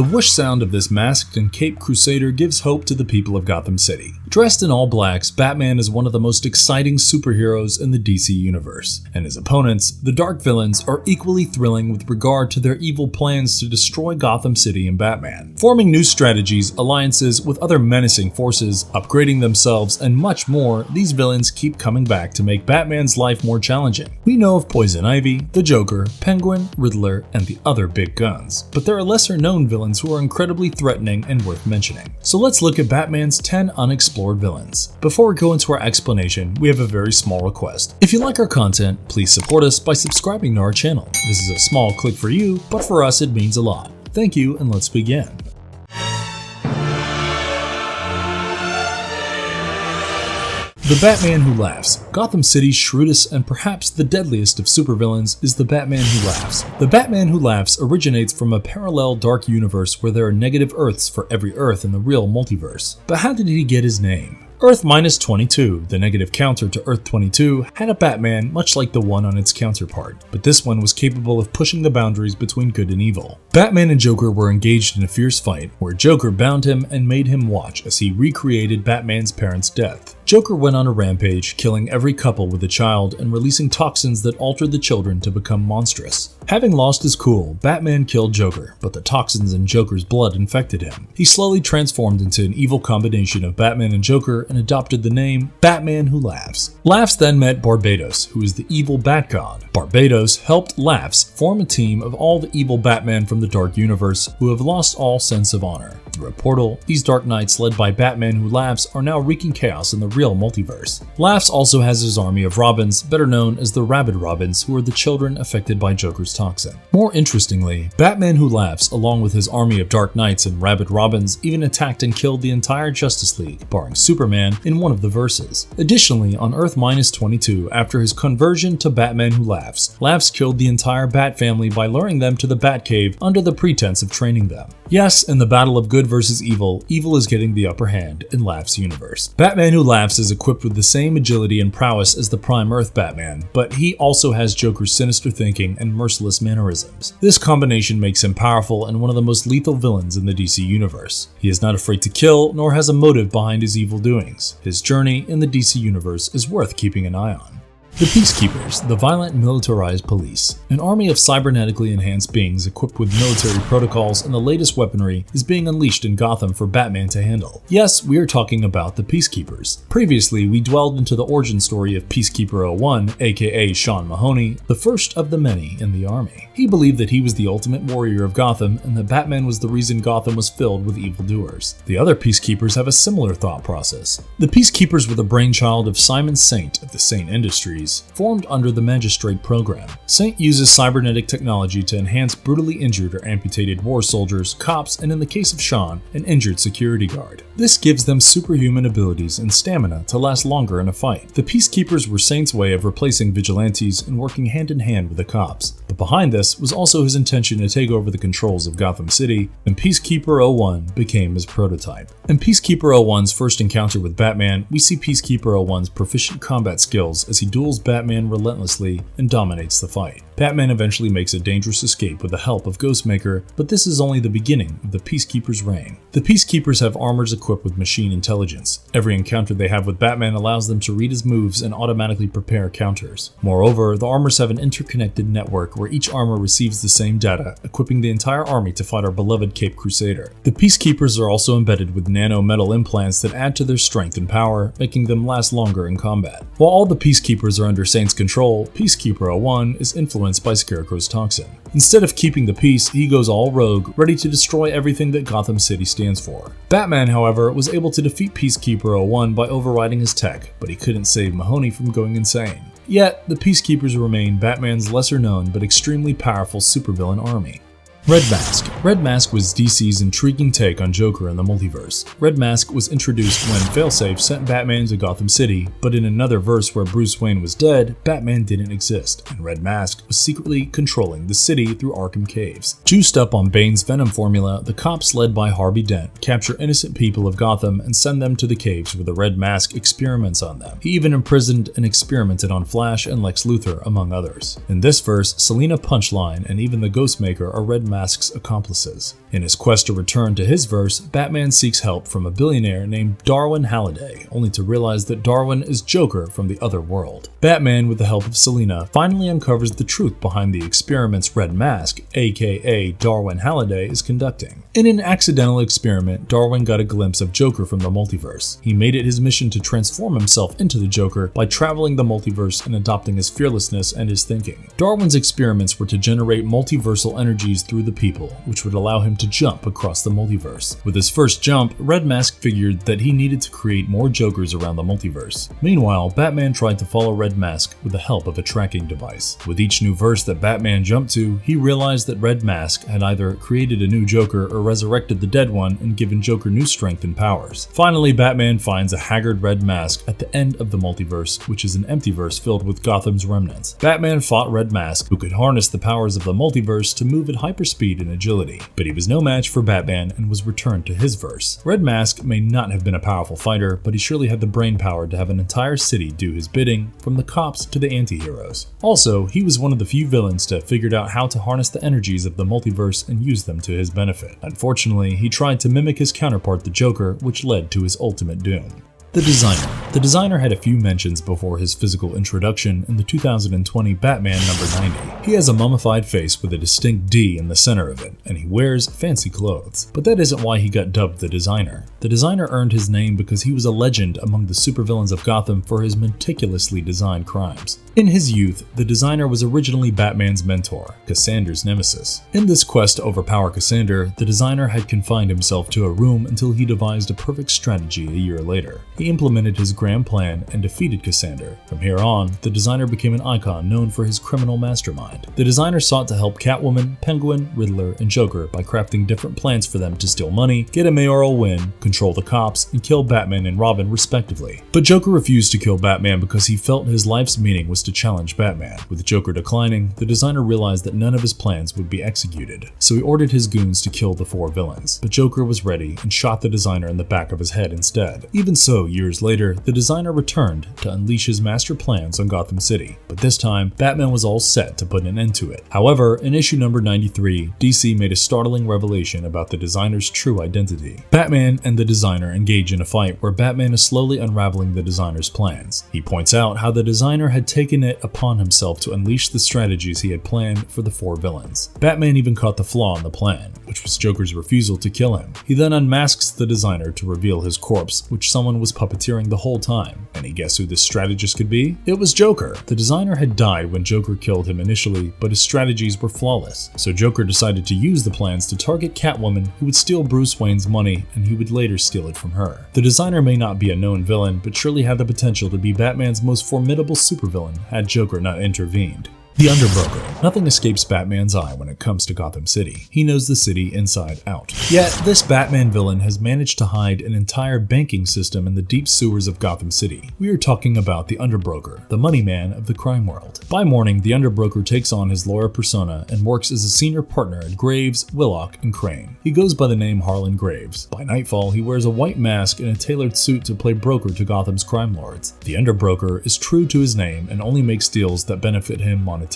The whoosh sound of this masked and caped crusader gives hope to the people of Gotham City. Dressed in all blacks, Batman is one of the most exciting superheroes in the DC universe, and his opponents, the dark villains, are equally thrilling with regard to their evil plans to destroy Gotham City and Batman. Forming new strategies, alliances with other menacing forces, upgrading themselves, and much more, these villains keep coming back to make Batman's life more challenging. We know of Poison Ivy, the Joker, Penguin, Riddler, and the other big guns, but there are lesser known villains who are incredibly threatening and worth mentioning. So let's look at Batman's 10 unexplored villains. Before we go into our explanation, we have a very small request. If you like our content, please support us by subscribing to our channel. This is a small click for you, but for us it means a lot. Thank you, and let's begin. The Batman Who Laughs. Gotham City's shrewdest and perhaps the deadliest of supervillains is the Batman Who Laughs. The Batman Who Laughs originates from a parallel dark universe where there are negative Earths for every Earth in the real multiverse. But how did he get his name? Earth -22, the negative counter to Earth 22, had a Batman much like the one on its counterpart, but this one was capable of pushing the boundaries between good and evil. Batman and Joker were engaged in a fierce fight, where Joker bound him and made him watch as he recreated Batman's parents' death. Joker went on a rampage, killing every couple with a child and releasing toxins that altered the children to become monstrous. Having lost his cool, Batman killed Joker, but the toxins in Joker's blood infected him. He slowly transformed into an evil combination of Batman and Joker and adopted the name Batman Who Laughs. Laughs then met Barbados, who is the evil Bat God. Barbados helped Laughs form a team of all the evil Batman from the Dark Universe who have lost all sense of honor. Through a portal, these Dark Knights led by Batman Who Laughs are now wreaking chaos in the real multiverse. Laughs also has his army of Robins, better known as the Rabid Robins, who are the children affected by Joker's toxin. More interestingly, Batman Who Laughs, along with his army of Dark Knights and Rabid Robins, even attacked and killed the entire Justice League, barring Superman, in one of the verses. Additionally, on Earth -22, after his conversion to Batman Who Laughs, Laughs killed the entire Bat family by luring them to the Batcave under the pretense of training them. Yes, in the battle of good versus evil, evil is getting the upper hand in Laughs' universe. Batman Who Laughs is equipped with the same agility and prowess as the Prime Earth Batman, but he also has Joker's sinister thinking and merciless mannerisms. This combination makes him powerful and one of the most lethal villains in the DC universe. He is not afraid to kill, nor has a motive behind his evil doings. His journey in the DC universe is worth keeping an eye on. The Peacekeepers, the violent militarized police. An army of cybernetically enhanced beings equipped with military protocols and the latest weaponry is being unleashed in Gotham for Batman to handle. Yes, we are talking about the Peacekeepers. Previously, we dwelled into the origin story of Peacekeeper 01, aka Sean Mahoney, the first of the many in the army. He believed that he was the ultimate warrior of Gotham and that Batman was the reason Gotham was filled with evildoers. The other Peacekeepers have a similar thought process. The Peacekeepers were the brainchild of Simon Saint of the Saint Industries, formed under the Magistrate program. Saint uses cybernetic technology to enhance brutally injured or amputated war soldiers, cops, and in the case of Sean, an injured security guard. This gives them superhuman abilities and stamina to last longer in a fight. The Peacekeepers were Saint's way of replacing vigilantes and working hand in hand with the cops. But behind this was also his intention to take over the controls of Gotham City, and Peacekeeper 01 became his prototype. In Peacekeeper 01's first encounter with Batman, we see Peacekeeper 01's proficient combat skills as he duels Batman relentlessly and dominates the fight. Batman eventually makes a dangerous escape with the help of Ghostmaker, but this is only the beginning of the Peacekeepers' reign. The Peacekeepers have armors equipped with machine intelligence. Every encounter they have with Batman allows them to read his moves and automatically prepare counters. Moreover, the armors have an interconnected network where each armor receives the same data, equipping the entire army to fight our beloved Caped Crusader. The Peacekeepers are also embedded with nano-metal implants that add to their strength and power, making them last longer in combat. While all the Peacekeepers are under Saint's control, Peacekeeper 01 is influenced by Scarecrow's toxin. Instead of keeping the peace, he goes all rogue, ready to destroy everything that Gotham City stands for. Batman, however, was able to defeat Peacekeeper 01 by overriding his tech, but he couldn't save Mahoney from going insane. Yet, the Peacekeepers remain Batman's lesser-known but extremely powerful supervillain army. Red Mask. Red Mask was DC's intriguing take on Joker in the multiverse. Red Mask was introduced when FailSafe sent Batman to Gotham City, but in another verse where Bruce Wayne was dead, Batman didn't exist, and Red Mask was secretly controlling the city through Arkham Caves. Juiced up on Bane's Venom formula, the cops led by Harvey Dent capture innocent people of Gotham and send them to the caves where the Red Mask experiments on them. He even imprisoned and experimented on Flash and Lex Luthor, among others. In this verse, Selina Punchline and even the Ghostmaker are Red Mask's accomplices. In his quest to return to his verse, Batman seeks help from a billionaire named Darwin Halliday, only to realize that Darwin is Joker from the other world. Batman, with the help of Selina, finally uncovers the truth behind the experiments Red Mask, aka Darwin Halliday, is conducting. In an accidental experiment, Darwin got a glimpse of Joker from the multiverse. He made it his mission to transform himself into the Joker by traveling the multiverse and adopting his fearlessness and his thinking. Darwin's experiments were to generate multiversal energies through the people, which would allow him to jump across the multiverse. With his first jump, Red Mask figured that he needed to create more Jokers around the multiverse. Meanwhile, Batman tried to follow Red Mask with the help of a tracking device. With each new verse that Batman jumped to, he realized that Red Mask had either created a new Joker or resurrected the dead one and given Joker new strength and powers. Finally, Batman finds a haggard Red Mask at the end of the multiverse, which is an empty verse filled with Gotham's remnants. Batman fought Red Mask, who could harness the powers of the multiverse to move at hyperspeed and agility, but he was no match for Batman and was returned to his verse. Red Mask may not have been a powerful fighter, but he surely had the brain power to have an entire city do his bidding, from the cops to the anti-heroes. Also, he was one of the few villains to have figured out how to harness the energies of the multiverse and use them to his benefit. Unfortunately, he tried to mimic his counterpart the Joker, which led to his ultimate doom. The designer. The designer had a few mentions before his physical introduction in the 2020 Batman #90. He has a mummified face with a distinct D in the center of it, and he wears fancy clothes. But that isn't why he got dubbed the designer. The designer earned his name because he was a legend among the supervillains of Gotham for his meticulously designed crimes. In his youth, the designer was originally Batman's mentor, Cassandra's nemesis. In this quest to overpower Cassandra, the designer had confined himself to a room until he devised a perfect strategy a year later. He implemented his grand plan and defeated Cassandra. From here on, the designer became an icon known for his criminal mastermind. The designer sought to help Catwoman, Penguin, Riddler, and Joker by crafting different plans for them to steal money, get a mayoral win, control the cops, and kill Batman and Robin respectively. But Joker refused to kill Batman because he felt his life's meaning was to challenge Batman. With Joker declining, the designer realized that none of his plans would be executed, so he ordered his goons to kill the 4 villains. But Joker was ready and shot the designer in the back of his head instead. Even so, years later, the designer returned to unleash his master plans on Gotham City, but this time, Batman was all set to put an end to it. However, in issue number 93, DC made a startling revelation about the designer's true identity. Batman and the designer engage in a fight where Batman is slowly unraveling the designer's plans. He points out how the designer had taken it upon himself to unleash the strategies he had planned for the 4 villains. Batman even caught the flaw in the plan, which was Joker's refusal to kill him. He then unmasks the designer to reveal his corpse, which someone was puppeteering the whole time. Any guess who this strategist could be? It was Joker. The designer had died when Joker killed him initially, but his strategies were flawless. So Joker decided to use the plans to target Catwoman, who would steal Bruce Wayne's money and he would later steal it from her. The designer may not be a known villain, but surely had the potential to be Batman's most formidable supervillain had Joker not intervened. The Underbroker. Nothing escapes Batman's eye when it comes to Gotham City. He knows the city inside out. Yet, this Batman villain has managed to hide an entire banking system in the deep sewers of Gotham City. We are talking about the Underbroker, the money man of the crime world. By morning, the Underbroker takes on his lawyer persona and works as a senior partner at Graves, Willock, and Crane. He goes by the name Harlan Graves. By nightfall, he wears a white mask and a tailored suit to play broker to Gotham's crime lords. The Underbroker is true to his name and only makes deals that benefit him monetarily.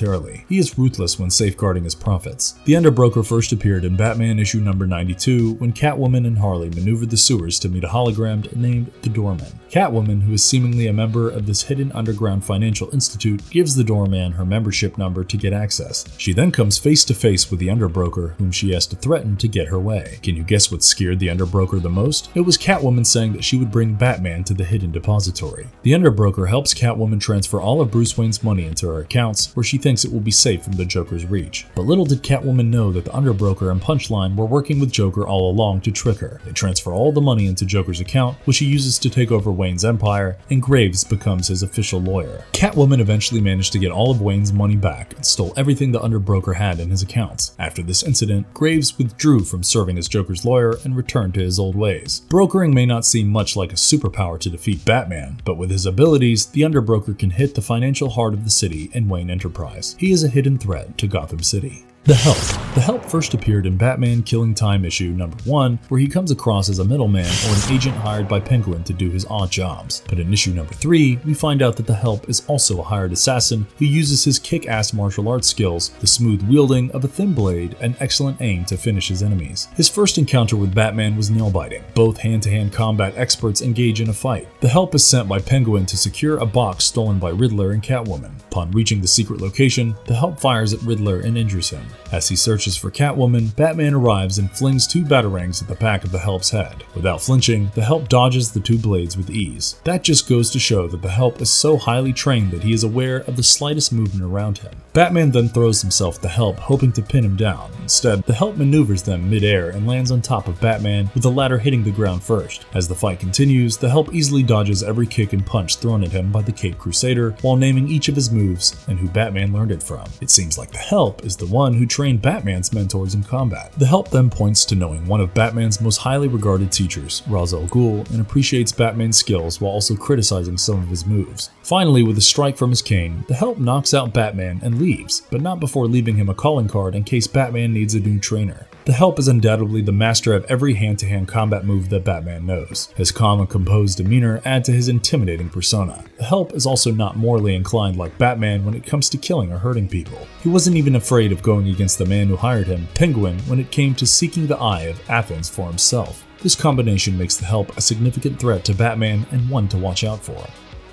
He is ruthless when safeguarding his profits. The Underbroker first appeared in Batman issue number 92 when Catwoman and Harley maneuvered the sewers to meet a hologram named the Doorman. Catwoman, who is seemingly a member of this hidden underground financial institute, gives the Doorman her membership number to get access. She then comes face to face with the Underbroker, whom she has to threaten to get her way. Can you guess what scared the Underbroker the most? It was Catwoman saying that she would bring Batman to the hidden depository. The Underbroker helps Catwoman transfer all of Bruce Wayne's money into her accounts, where she thinks it will be safe from the Joker's reach. But little did Catwoman know that the Underbroker and Punchline were working with Joker all along to trick her. They transfer all the money into Joker's account, which he uses to take over Wayne's empire, and Graves becomes his official lawyer. Catwoman eventually managed to get all of Wayne's money back and stole everything the Underbroker had in his accounts. After this incident, Graves withdrew from serving as Joker's lawyer and returned to his old ways. Brokering may not seem much like a superpower to defeat Batman, but with his abilities, the Underbroker can hit the financial heart of the city and Wayne Enterprise. He is a hidden threat to Gotham City. The Help. The Help first appeared in Batman Killing Time issue number 1, where he comes across as a middleman or an agent hired by Penguin to do his odd jobs. But in issue number 3, we find out that the Help is also a hired assassin who uses his kick-ass martial arts skills, the smooth wielding of a thin blade, and excellent aim to finish his enemies. His first encounter with Batman was nail-biting. Both hand-to-hand combat experts engage in a fight. The Help is sent by Penguin to secure a box stolen by Riddler and Catwoman. Upon reaching the secret location, the Help fires at Riddler and injures him. As he searches for Catwoman, Batman arrives and flings 2 batarangs at the back of the Help's head. Without flinching, the Help dodges the 2 blades with ease. That just goes to show that the Help is so highly trained that he is aware of the slightest movement around him. Batman then throws himself at the Help, hoping to pin him down. Instead, the Help maneuvers them mid-air and lands on top of Batman, with the latter hitting the ground first. As the fight continues, the Help easily dodges every kick and punch thrown at him by the Caped Crusader, while naming each of his moves and who Batman learned it from. It seems like the Help is the one who trained Batman's mentors in combat. The Help then points to knowing one of Batman's most highly regarded teachers, Ra's al Ghul, and appreciates Batman's skills while also criticizing some of his moves. Finally, with a strike from his cane, the Help knocks out Batman and leaves, but not before leaving him a calling card in case Batman needs a new trainer. The Help is undoubtedly the master of every hand-to-hand combat move that Batman knows. His calm and composed demeanor add to his intimidating persona. The Help is also not morally inclined like Batman when it comes to killing or hurting people. He wasn't even afraid of going against the man who hired him, Penguin, when it came to seeking the Eye of Athens for himself. This combination makes the Help a significant threat to Batman and one to watch out for.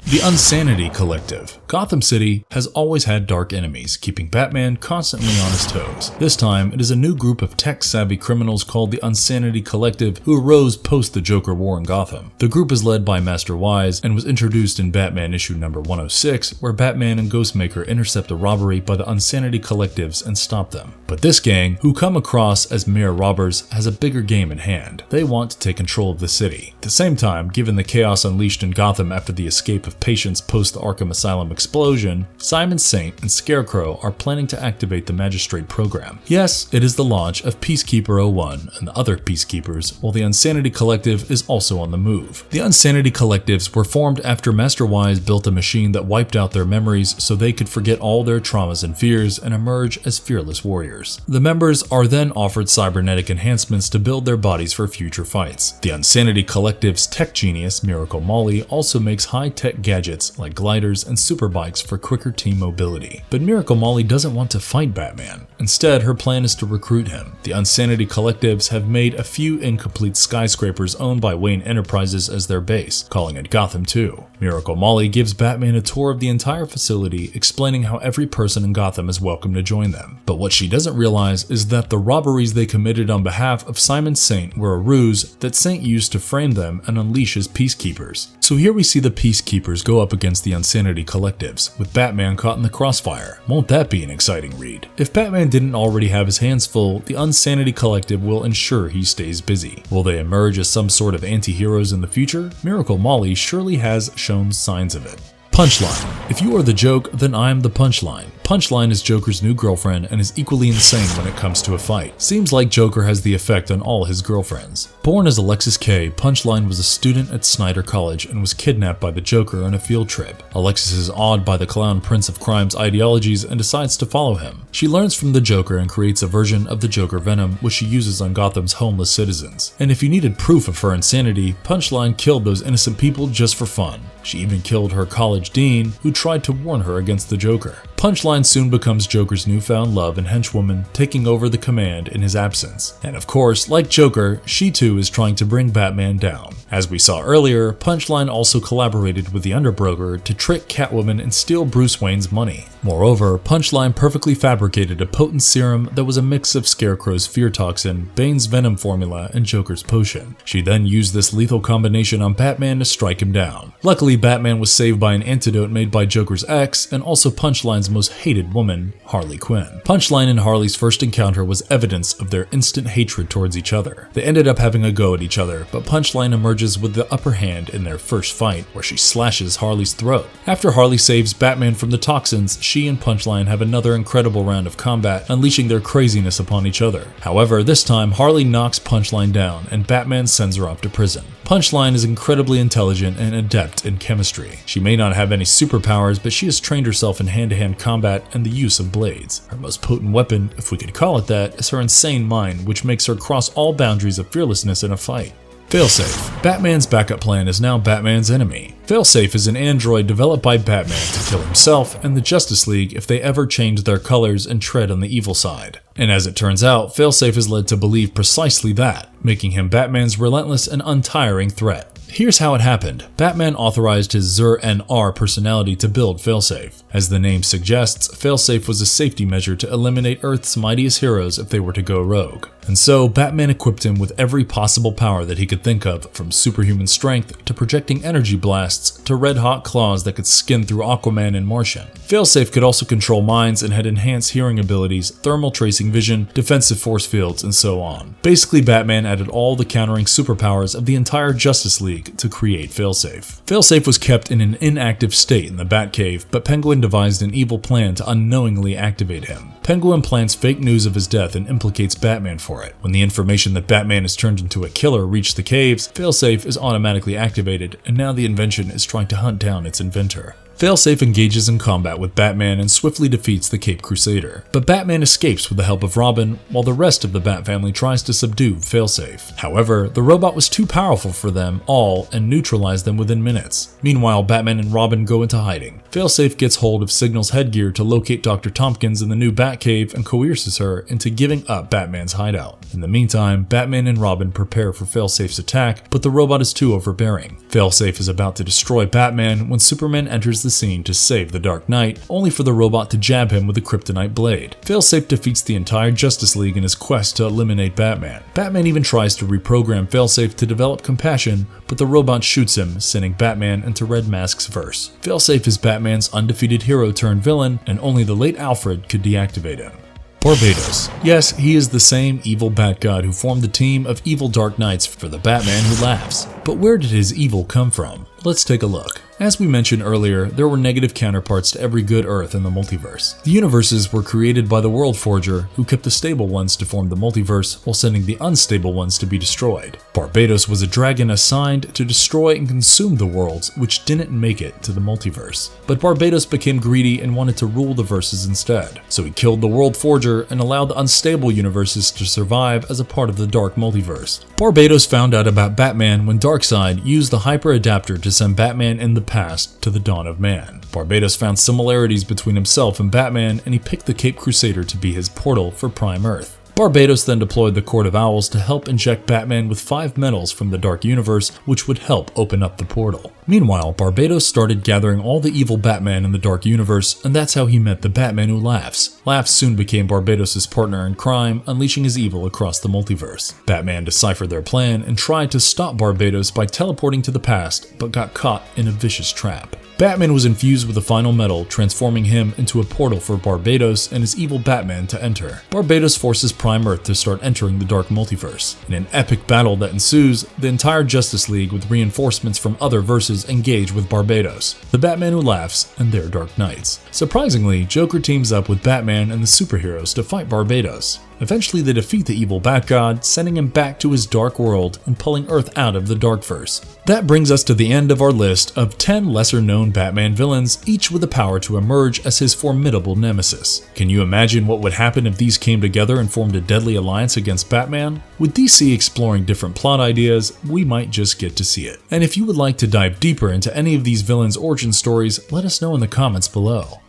The Unsanity Collective. Gotham City has always had dark enemies, keeping Batman constantly on his toes. This time, it is a new group of tech-savvy criminals called the Unsanity Collective who arose post the Joker War in Gotham. The group is led by Master Wise and was introduced in Batman issue number 106, where Batman and Ghostmaker intercept a robbery by the Unsanity Collectives and stop them. But this gang, who come across as mere robbers, has a bigger game in hand. They want to take control of the city. At the same time, given the chaos unleashed in Gotham after the escape of patients post the Arkham Asylum explosion, Simon Saint and Scarecrow are planning to activate the Magistrate program. Yes, it is the launch of Peacekeeper 01 and the other Peacekeepers, while the Unsanity Collective is also on the move. The Unsanity Collectives were formed after Master Wise built a machine that wiped out their memories so they could forget all their traumas and fears and emerge as fearless warriors. The members are then offered cybernetic enhancements to build their bodies for future fights. The Unsanity Collective's tech genius, Miracle Molly, also makes high-tech gadgets like gliders and superbikes for quicker team mobility. But Miracle Molly doesn't want to fight Batman. Instead, her plan is to recruit him. The Unsanity Collectives have made a few incomplete skyscrapers owned by Wayne Enterprises as their base, calling it Gotham 2. Miracle Molly gives Batman a tour of the entire facility, explaining how every person in Gotham is welcome to join them. But what she doesn't realize is that the robberies they committed on behalf of Simon Saint were a ruse that Saint used to frame them and unleash his Peacekeepers. So here we see the Peacekeepers go up against the Unsanity Collectives, with Batman caught in the crossfire. Won't that be an exciting read? If Batman didn't already have his hands full, the Unsanity Collective will ensure he stays busy. Will they emerge as some sort of anti-heroes in the future? Miracle Molly surely has shown signs of it. Punchline. If you are the joke, then I am the punchline. Punchline is Joker's new girlfriend and is equally insane when it comes to a fight. Seems like Joker has the effect on all his girlfriends. Born as Alexis K, Punchline was a student at Snyder College and was kidnapped by the Joker on a field trip. Alexis is awed by the clown Prince of Crime's ideologies and decides to follow him. She learns from the Joker and creates a version of the Joker Venom, which she uses on Gotham's homeless citizens. And if you needed proof of her insanity, Punchline killed those innocent people just for fun. She even killed her college dean, who tried to warn her against the Joker. Punchline soon becomes Joker's newfound love and henchwoman, taking over the command in his absence. And of course, like Joker, she too is trying to bring Batman down. As we saw earlier, Punchline also collaborated with the Underbroker to trick Catwoman and steal Bruce Wayne's money. Moreover, Punchline perfectly fabricated a potent serum that was a mix of Scarecrow's fear toxin, Bane's venom formula, and Joker's potion. She then used this lethal combination on Batman to strike him down. Luckily, Batman was saved by an antidote made by Joker's ex and also Punchline's most hated woman, Harley Quinn. Punchline and Harley's first encounter was evidence of their instant hatred towards each other. They ended up having a go at each other, but Punchline emerges emerges with the upper hand in their first fight, where she slashes Harley's throat. After Harley saves Batman from the toxins, she and Punchline have another incredible round of combat, unleashing their craziness upon each other. However, this time Harley knocks Punchline down and Batman sends her off to prison. Punchline is incredibly intelligent and adept in chemistry. She may not have any superpowers, but she has trained herself in hand-to-hand combat and the use of blades. Her most potent weapon, if we could call it that, is her insane mind, which makes her cross all boundaries of fearlessness in a fight. FailSafe. Batman's backup plan is now Batman's enemy. FailSafe is an android developed by Batman to kill himself and the Justice League if they ever change their colors and tread on the evil side. And as it turns out, FailSafe is led to believe precisely that, making him Batman's relentless and untiring threat. Here's how it happened. Batman authorized his Zur-N-R personality to build FailSafe. As the name suggests, FailSafe was a safety measure to eliminate Earth's mightiest heroes if they were to go rogue. And so, Batman equipped him with every possible power that he could think of, from superhuman strength to projecting energy blasts to red-hot claws that could skin through Aquaman and Martian. FailSafe could also control minds and had enhanced hearing abilities, thermal tracing vision, defensive force fields, and so on. Basically, Batman added all the countering superpowers of the entire Justice League to create FailSafe. FailSafe was kept in an inactive state in the Batcave, but Penguin devised an evil plan to unknowingly activate him. Penguin plants fake news of his death and implicates Batman for it. When the information that Batman is turned into a killer reached the caves, FailSafe is automatically activated, and now the invention is trying to hunt down its inventor. FailSafe engages in combat with Batman and swiftly defeats the Caped Crusader. But Batman escapes with the help of Robin, while the rest of the Bat family tries to subdue FailSafe. However, the robot was too powerful for them all and neutralized them within minutes. Meanwhile, Batman and Robin go into hiding. FailSafe gets hold of Signal's headgear to locate Dr. Tompkins in the new Batcave and coerces her into giving up Batman's hideout. In the meantime, Batman and Robin prepare for FailSafe's attack, but the robot is too overbearing. FailSafe is about to destroy Batman when Superman enters the scene to save the Dark Knight, only for the robot to jab him with a kryptonite blade. FailSafe defeats the entire Justice League in his quest to eliminate Batman. Batman even tries to reprogram FailSafe to develop compassion, but the robot shoots him, sending Batman into Red Mask's verse. FailSafe is Batman's undefeated hero turned villain, and only the late Alfred could deactivate him. Barbados. Yes, he is the same evil Bat God who formed the team of evil Dark Knights for the Batman Who Laughs. But where did his evil come from? Let's take a look. As we mentioned earlier, there were negative counterparts to every good Earth in the multiverse. The universes were created by the World Forger, who kept the stable ones to form the multiverse while sending the unstable ones to be destroyed. Barbados was a dragon assigned to destroy and consume the worlds, which didn't make it to the multiverse. But Barbados became greedy and wanted to rule the verses instead. So he killed the World Forger and allowed the unstable universes to survive as a part of the dark multiverse. Barbados found out about Batman when Darkseid used the hyper adapter to send Batman in the past to the dawn of man. Barbados found similarities between himself and Batman, and he picked the Caped Crusader to be his portal for Prime Earth. Barbados then deployed the Court of Owls to help inject Batman with 5 metals from the Dark Universe, which would help open up the portal. Meanwhile, Barbados started gathering all the evil Batman in the Dark Universe, and that's how he met the Batman Who Laughs. Laughs soon became Barbados' partner in crime, unleashing his evil across the multiverse. Batman deciphered their plan and tried to stop Barbados by teleporting to the past, but got caught in a vicious trap. Batman was infused with the final metal, transforming him into a portal for Barbados and his evil Batman to enter. Barbados forces Prime Earth to start entering the Dark Multiverse. In an epic battle that ensues, the entire Justice League with reinforcements from other verses engage with Barbados, the Batman Who Laughs, and their Dark Knights. Surprisingly, Joker teams up with Batman and the superheroes to fight Barbados. Eventually they defeat the evil Bat God, sending him back to his dark world and pulling Earth out of the Darkverse. That brings us to the end of our list of 10 lesser-known Batman villains, each with the power to emerge as his formidable nemesis. Can you imagine what would happen if these came together and formed a deadly alliance against Batman? With DC exploring different plot ideas, we might just get to see it. And if you would like to dive deeper into any of these villains' origin stories, let us know in the comments below.